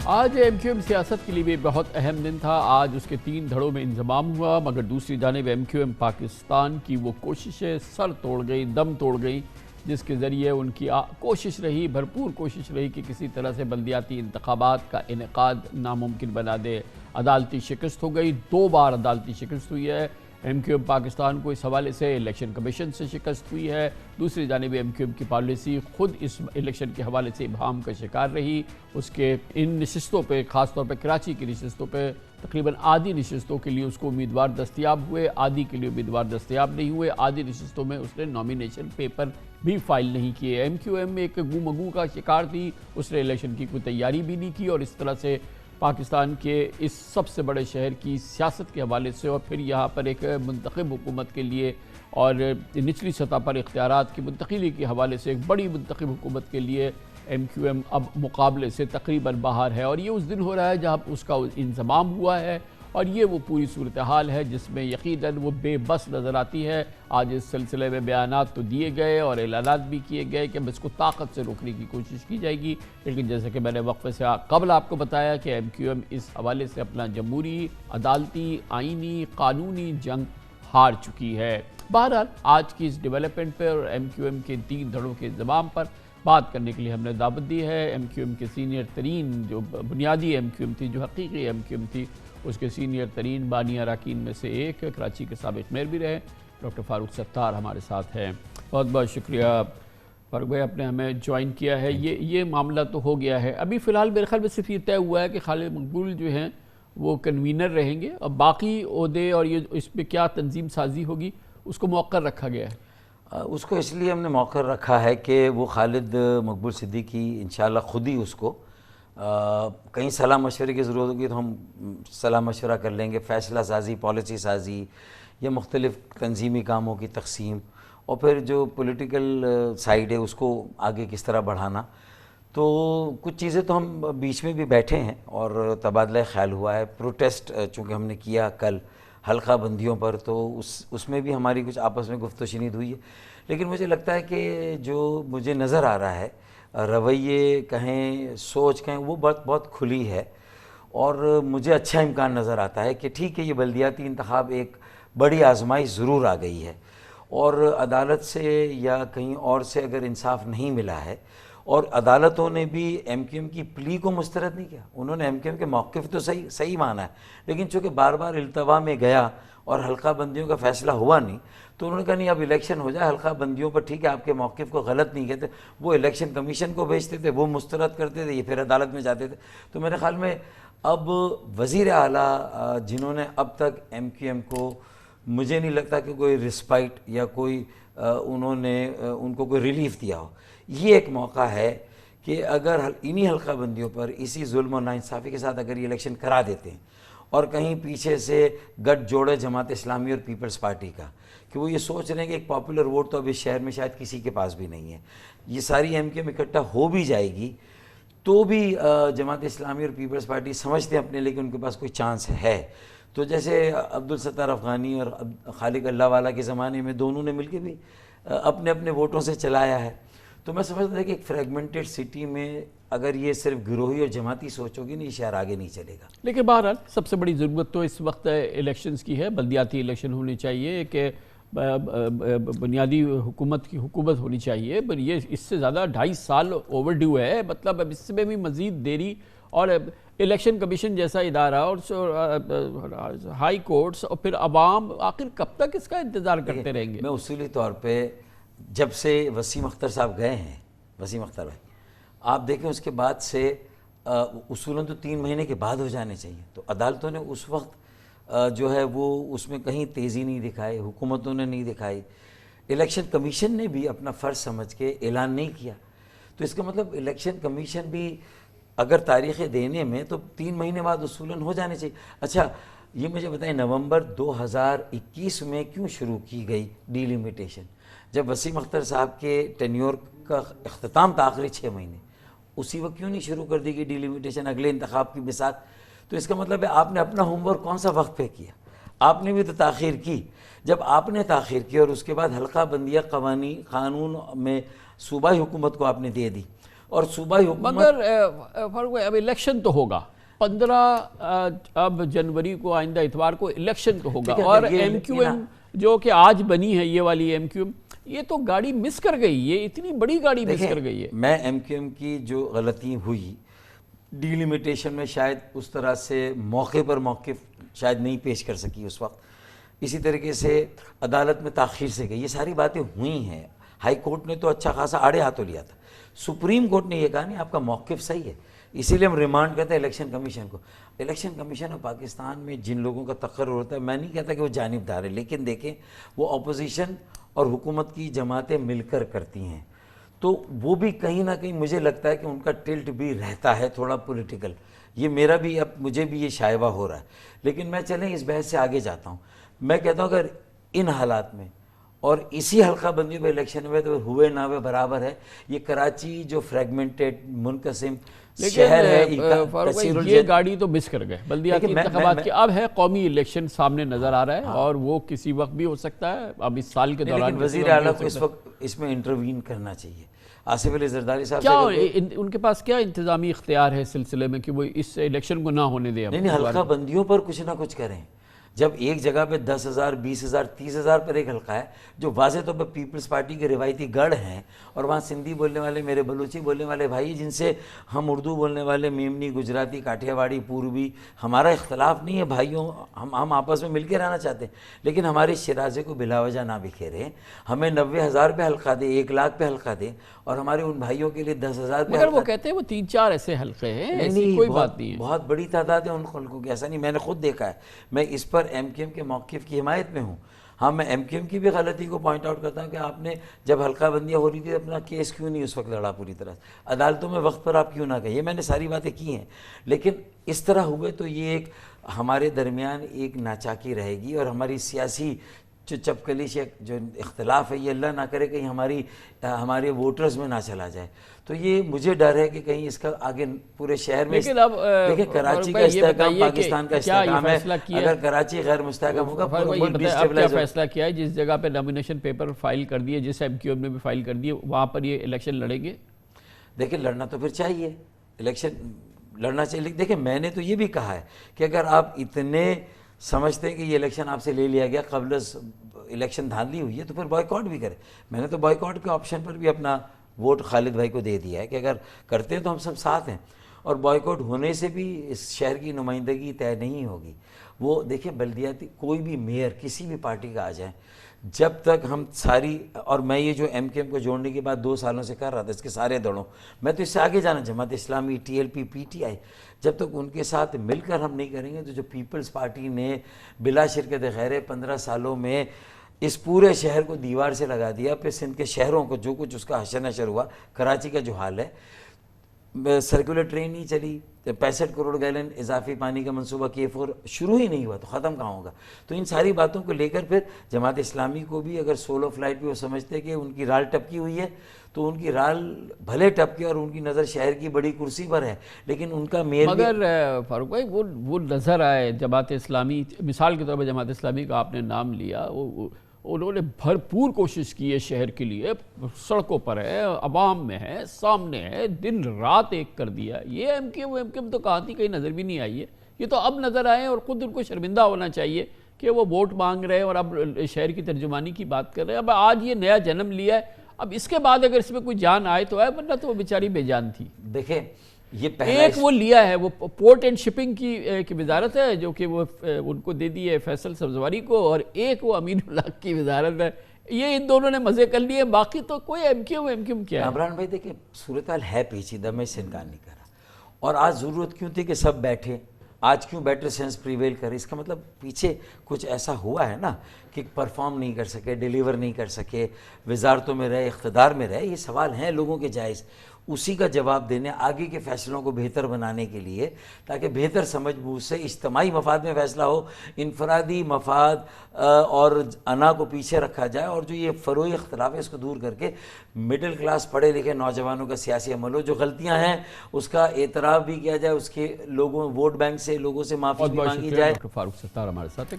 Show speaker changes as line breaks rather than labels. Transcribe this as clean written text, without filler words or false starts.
آج M Q M سیاست کے لیے بھی بہت اہم دن تھا۔ آج اس کے 3 دھڑوں میں انضمام ہوا، مگر دوسری جانب ایم کیو ایم پاکستان کی وہ کوششیں سر توڑ گئی، دم توڑ گئی، جس کے ذریعے ان کی کوشش رہی، بھرپور کوشش رہی کہ کسی طرح سے بلدیاتی انتخابات کا انعقاد ناممکن بنا دے۔ عدالتی شکست ہو گئی، 2 بار عدالتی شکست ہوئی ہے۔ ایم کیو ایم پاکستان کو اس حوالے سے الیکشن کمیشن سے شکست ہوئی ہے۔ دوسری جانب ایم کیو ایم کی پالیسی خود اس الیکشن کے حوالے سے ابہام کا شکار رہی۔ اس کے ان نشستوں پہ، خاص طور پہ کراچی کی نشستوں پہ تقریباً آدھی نشستوں کے لیے اس کو امیدوار دستیاب ہوئے، آدھی کے لیے امیدوار دستیاب نہیں ہوئے۔ آدھی نشستوں میں اس نے نامینیشن پیپر بھی فائل نہیں کیے۔ ایم کیو ایم ایک گو مگو کا شکار تھی، اس نے الیکشن کی کوئی تیاری بھی نہیں کی، اور اس طرح سے پاکستان کے اس سب سے بڑے شہر کی سیاست کے حوالے سے، اور پھر یہاں پر ایک منتخب حکومت کے لیے اور نچلی سطح پر اختیارات کی منتقلی کے حوالے سے ایک بڑی منتخب حکومت کے لیے ایم کیو ایم اب مقابلے سے تقریباً باہر ہے۔ اور یہ اس دن ہو رہا ہے جہاں اس کا انضمام ہوا ہے، اور یہ وہ پوری صورتحال ہے جس میں یقیناً وہ بے بس نظر آتی ہے۔ آج اس سلسلے میں بیانات تو دیے گئے اور اعلانات بھی کیے گئے کہ اس کو طاقت سے روکنے کی کوشش کی جائے گی، لیکن جیسے کہ میں نے وقفے سے قبل آپ کو بتایا کہ ایم کیو ایم اس حوالے سے اپنا جمہوری، عدالتی، آئینی، قانونی جنگ ہار چکی ہے۔ بہرحال آج کی اس ڈیولپمنٹ پہ اور ایم کیو ایم کے 3 دھڑوں کے انضمام پر بات کرنے کے لیے ہم نے دعوت دی ہے ایم کیو ایم کے سینئر ترین، جو بنیادی ایم کیو ایم تھی، جو حقیقی ایم کیو ایم تھی، اس کے سینئر ترین بانی اراکین میں سے ایک، کراچی کے سابق میئر بھی رہے، ڈاکٹر فاروق ستار ہمارے ساتھ ہیں۔ بہت بہت شکریہ فاروق بھائی، آپ نے ہمیں جوائن کیا ہے۔ یہ معاملہ تو ہو گیا ہے، ابھی فی الحال میرے خیال میں صرف یہ طے ہوا ہے کہ خالد مقبول جو ہیں وہ کنوینر رہیں گے، اور باقی عہدے اور یہ اس پہ کیا تنظیم سازی ہوگی اس کو مؤخر رکھا گیا ہے۔
اس کو اس لیے ہم نے مؤخر رکھا ہے کہ وہ خالد مقبول صدیقی انشاءاللہ خود ہی اس کو کہیں صلاح مشورے کی ضرورت ہوگی تو ہم صلاح مشورہ کر لیں گے، فیصلہ سازی، پالیسی سازی یا مختلف تنظیمی کاموں کی تقسیم، اور پھر جو پولیٹیکل سائیڈ ہے اس کو آگے کس طرح بڑھانا۔ تو کچھ چیزیں تو ہم بیچ میں بھی بیٹھے ہیں اور تبادلہ خیال ہوا ہے۔ پروٹیسٹ چونکہ ہم نے کیا کل حلقہ بندیوں پر، تو اس میں بھی ہماری کچھ آپس میں گفت و شنید ہوئی ہے، لیکن مجھے لگتا ہے کہ جو مجھے نظر آ رہا ہے رویے کہیں، سوچ کہیں، وہ بہت کھلی ہے، اور مجھے اچھا امکان نظر آتا ہے کہ ٹھیک ہے یہ بلدیاتی انتخاب ایک بڑی آزمائش ضرور آ گئی ہے، اور عدالت سے یا کہیں اور سے اگر انصاف نہیں ملا ہے، اور عدالتوں نے بھی ایم کیو ایم کی پلی کو مسترد نہیں کیا، انہوں نے ایم کیو ایم کے موقف تو صحیح مانا ہے، لیکن چونکہ بار بار التوا میں گیا اور حلقہ بندیوں کا فیصلہ ہوا نہیں، تو انہوں نے کہا نہیں اب الیکشن ہو جائے، حلقہ بندیوں پر ٹھیک ہے آپ کے موقف کو غلط نہیں کہتے، وہ الیکشن کمیشن کو بھیجتے تھے، وہ مسترد کرتے تھے، یہ پھر عدالت میں جاتے تھے۔ تو میرے خیال میں اب وزیر اعلیٰ جنہوں نے اب تک ایم کیو ایم کو، مجھے نہیں لگتا کہ کوئی رسپائٹ یا کوئی انہوں نے ان کو کوئی ریلیف دیا ہو، یہ ایک موقع ہے کہ اگر انہی حلقہ بندیوں پر اسی ظلم و ناانصافی کے ساتھ اگر یہ الیکشن کرا دیتے ہیں، اور کہیں پیچھے سے گٹھ جوڑے جماعت اسلامی اور پیپلز پارٹی کا کہ وہ یہ سوچ رہے ہیں کہ ایک پاپولر ووٹ تو اب اس شہر میں شاید کسی کے پاس بھی نہیں ہے، یہ ساری ایم کیو ایم اکٹھا ہو بھی جائے گی تو بھی جماعت اسلامی اور پیپلز پارٹی سمجھتے ہیں اپنے لے کہ ان کے پاس کوئی چانس ہے۔ تو جیسے عبدالستار افغانی اور خالق اللہ والا کے زمانے میں دونوں نے مل کے بھی اپنے اپنے ووٹوں سے چلایا ہے، تو میں سمجھتا تھا کہ ایک فریگمنٹڈ سٹی میں اگر یہ صرف گروہی اور جماعتی سوچ ہوگی نہیں، شہر آگے نہیں چلے گا۔
لیکن بہرحال سب سے بڑی ضرورت تو اس وقت الیکشنز کی ہے، بلدیاتی الیکشن ہونی چاہیے، کہ بنیادی حکومت کی حکومت ہونی چاہیے، پر یہ اس سے زیادہ 2.5 سال اوور ڈیو ہے، مطلب اب اس میں بھی مزید دیری، اور الیکشن کمیشن جیسا ادارہ اور ہائی کورٹس اور پھر عوام آخر کب تک اس کا انتظار کرتے رہیں گے؟
میں اصولی طور پہ جب سے وسیم اختر صاحب گئے ہیں، وسیم اختر بھائی، آپ دیکھیں اس کے بعد سے اصولاً تو 3 مہینے کے بعد ہو جانے چاہیے، تو عدالتوں نے اس وقت جو ہے وہ اس میں کہیں تیزی نہیں دکھائی، حکومتوں نے نہیں دکھائی، الیکشن کمیشن نے بھی اپنا فرض سمجھ کے اعلان نہیں کیا، تو اس کا مطلب الیکشن کمیشن بھی اگر تاریخ دینے میں تو 3 مہینے بعد اصولاً ہو جانے چاہیے۔ اچھا یہ مجھے بتائیں نومبر 2021 میں کیوں شروع کی گئی ڈی لیمیٹیشن، جب وسیم اختر صاحب کے ٹینیور کا اختتام تھا آخری 6 مہینے، اسی وقت کیوں نہیں شروع کر دی گئی ڈی لیمیٹیشن اگلے انتخاب کی بساط؟ تو اس کا مطلب ہے آپ نے اپنا ہوم ورک کون سا وقت پہ کیا، آپ نے بھی تو تاخیر کی۔ جب آپ نے تاخیر کی اور اس کے بعد حلقہ بندیہ قانون میں صوبائی حکومت کو آپ نے دے دی، اور صوبائی حکومت
مگر فاروق بھائی اب الیکشن تو ہوگا 15 اب جنوری کو، آئندہ اتوار کو الیکشن تو ہوگا، اور ایم کیو ایم جو کہ آج بنی ہے یہ والی ایم کیو ایم، یہ تو گاڑی مس کر گئی، یہ اتنی بڑی گاڑی مس کر گئی ہے۔
میں ایم کیو ایم کی جو غلطی ہوئی ڈیلیمیٹیشن میں، شاید اس طرح سے موقع پر موقف شاید نہیں پیش کر سکی اس وقت، اسی طریقے سے عدالت میں تاخیر سے گئی، یہ ساری باتیں ہوئی ہیں۔ ہائی کورٹ نے تو اچھا خاصا آڑے ہاتھوں لیا تھا، سپریم کورٹ نے یہ کہا نہیں آپ کا موقف صحیح ہے، اسی لیے ہم ریمانڈ کرتے ہیں الیکشن کمیشن کو۔ الیکشن کمیشن آف پاکستان میں جن لوگوں کا تقرر ہوتا ہے، میں نہیں کہتا کہ وہ جانبدار ہے، لیکن دیکھیں وہ اپوزیشن اور حکومت کی جماعتیں مل کر کرتی ہیں، تو وہ بھی کہیں نہ کہیں مجھے لگتا ہے کہ ان کا ٹلٹ بھی رہتا ہے تھوڑا پولیٹیکل، یہ میرا بھی، اب مجھے بھی یہ شائبہ ہو رہا ہے۔ لیکن میں چلیں اس بحث سے آگے جاتا ہوں، میں کہتا ہوں اگر ان حالات میں اور اسی حلقہ بندی پہ الیکشن ہوئے تو ہوئے نہ ہوئے برابر ہے۔ یہ کراچی جو فریگمنٹڈ منقسم شہر ہے،
یہ گاڑی تو مس کر گئے بلدیاتی انتخابات کی، اب ہے قومی الیکشن سامنے نظر آ رہا ہے اور وہ کسی وقت بھی ہو سکتا ہے، اب اس سال کے دوران۔
لیکن وزیر اعلیٰ کو اس وقت اس میں انٹروین کرنا چاہیے، آصف علی زرداری صاحب
کیا ان کے پاس کیا انتظامی اختیار ہے اس سلسلے میں کہ وہ اس الیکشن کو نہ ہونے دیں؟
نہیں، حلقہ بندیوں پر کچھ نہ کچھ کریں۔ جب ایک جگہ پہ 10,000 20,000 30,000 پر ایک حلقہ ہے جو واضح طور پر پیپلز پارٹی کے روایتی گڑھ ہیں، اور وہاں سندھی بولنے والے، میرے بلوچی بولنے والے بھائی جن سے ہم اردو بولنے والے، میمنی، گجراتی، کاٹھیا واڑی، پوروی، ہمارا اختلاف نہیں ہے بھائیوں، ہم آپس میں مل کے رہنا چاہتے ہیں، لیکن ہمارے شیرازے کو بلا وجہ نہ بکھیریں، ہمیں 90,000 پہ حلقہ دیں، 1 لاکھ پہ حلقہ دیں، اور ہمارے ان بھائیوں کے لیے 10,000 پہ
مگر وہ کہتے ہیں وہ 3-4 ایسے حلقے ہیں، ایسی کوئی بات نہیں ہے،
بہت بڑی تعداد ہے ان خلقوں کی، ایسا نہیں، میں نے خود دیکھا ہے، میں اس پر ایم کیو ایم کے موقف کی حمایت میں ہوں۔ ہاں، میں ایم کیو ایم کی بھی غلطی کو پوائنٹ آؤٹ کرتا ہوں کہ آپ نے جب حلقہ بندیاں ہو رہی تھی اپنا کیس کیوں نہیں اس وقت لڑا پوری طرح سے، عدالتوں میں وقت پر آپ کیوں نہ گئے، یہ میں نے ساری باتیں کی ہیں، لیکن اس طرح ہوئے تو یہ ایک ہمارے درمیان ایک ناچاکی رہے گی، اور ہماری سیاسی جو چپکلی جو اختلاف ہے یہ اللہ نہ کرے کہیں ہمارے ووٹرز میں نہ چلا جائے، تو یہ مجھے ڈر ہے کہ کہیں اس کا آگے پورے شہر میں، دیکھیں کراچی کا استحکام پاکستان کا استحکام ہے، اگر کراچی غیر مستحکم ہوگا پورا ملک ڈسٹیبلائز ہوگا۔
کیا فیصلہ کیا ہے جس جگہ پہ نامینیشن پیپر فائل کر دیے، جس ایم کیو ایم نے بھی فائل کر دیے، وہاں پر یہ الیکشن لڑیں گے؟
دیکھیں لڑنا تو پھر چاہیے، الیکشن لڑنا چاہیے، دیکھیں میں نے تو یہ بھی کہا ہے کہ اگر آپ اتنے سمجھتے ہیں کہ یہ الیکشن آپ سے لے لیا گیا، قبل الیکشن دھاندلی ہوئی ہے، تو پھر بائیکاٹ بھی کرے۔ میں نے تو بائیکاٹ کے آپشن پر بھی اپنا ووٹ خالد بھائی کو دے دیا ہے کہ اگر کرتے ہیں تو ہم سب ساتھ ہیں، اور بائیکاٹ ہونے سے بھی اس شہر کی نمائندگی طے نہیں ہوگی۔ وہ دیکھیں بلدیاتی کوئی بھی میئر کسی بھی پارٹی کا آ جائے، جب تک ہم ساری، اور میں یہ جو ایم کیو ایم کو جوڑنے کے بعد 2 سالوں سے کر رہا تھا اس کے سارے دڑوں، میں تو اس سے آگے جانا، Jamaat Islami, T L P, P T I, جب تک ان کے ساتھ مل کر ہم نہیں کریں گے تو جو پیپلز پارٹی نے بلا شرکت خیر 15 سالوں میں اس پورے شہر کو دیوار سے لگا دیا، پھر سندھ کے شہروں کو جو کچھ اس کا حشر نشر ہوا، کراچی کا جو حال ہے، سرکولر ٹرین نہیں چلی، 65 کروڑ گیلن اضافی پانی کا منصوبہ K4 شروع ہی نہیں ہوا تو ختم کہاں ہوگا؟ تو ان ساری باتوں کو لے کر پھر جماعت اسلامی کو بھی اگر سولو فلائٹ پہ وہ سمجھتے کہ ان کی رال ٹپکی ہوئی ہے تو ان کی رال بھلے ٹپکے اور ان کی نظر شہر کی بڑی کرسی پر ہے، لیکن ان کا میئر،
مگر فاروق بھائی وہ نظر آئے جماعت اسلامی، مثال کے طور پر جماعت اسلامی کا آپ نے نام لیا، انہوں نے بھرپور کوشش کی ہے شہر کے لیے، سڑکوں پر ہے، عوام میں ہے، سامنے ہے، دن رات ایک کر دیا۔ یہ ایم کیو ایم تو کہاں تھی، کہیں نظر بھی نہیں آئی ہے، یہ تو اب نظر آئے، اور خود ان کو شرمندہ ہونا چاہیے کہ وہ ووٹ مانگ رہے ہیں اور اب شہر کی ترجمانی کی بات کر رہے ہیں۔ اب آج یہ نیا جنم لیا ہے، اب اس کے بعد اگر اس میں کوئی جان آئے تو آئے، ورنہ تو وہ بیچاری بے جان تھی۔
دیکھیں یہ پہلا
ایک وہ لیا ہے، وہ پورٹ اینڈ شپنگ کی وزارت ہے جو کہ وہ ان کو دے دی ہے فیصل سبزواری کو، اور ایک وہ امین اللہ کی وزارت ہے، یہ ان دونوں نے مزے کر لیے، باقی تو کوئی ایم کیو ایم کیا ہے۔
عمران بھائی دیکھیں صورتحال ہے پیچیدہ، میں اس سے انکار نہیں کر رہا، اور آج ضرورت کیوں تھی کہ سب بیٹھے، آج کیوں بیٹر سینس پریویل کرے؟ اس کا مطلب پیچھے کچھ ایسا ہوا ہے نا کہ پرفارم نہیں کر سکے، ڈیلیور نہیں کر سکے، وزارتوں میں رہے، اقتدار میں رہے، یہ سوال ہیں لوگوں کے جائز، اسی کا جواب دینے، آگے کے فیصلوں کو بہتر بنانے کے لیے، تاکہ بہتر سمجھ بوجھ سے اجتماعی مفاد میں فیصلہ ہو، انفرادی مفاد اور انا کو پیچھے رکھا جائے، اور جو یہ فروعی اختلاف ہے اس کو دور کر کے مڈل کلاس پڑھے لکھے نوجوانوں کا سیاسی عمل ہو، جو غلطیاں ہیں اس کا اعتراف بھی کیا جائے، اس کے لوگوں ووٹ بینک سے لوگوں سے معافی بھی مانگی جائے۔
ڈاکٹر فاروق ستار ہمارے ساتھ۔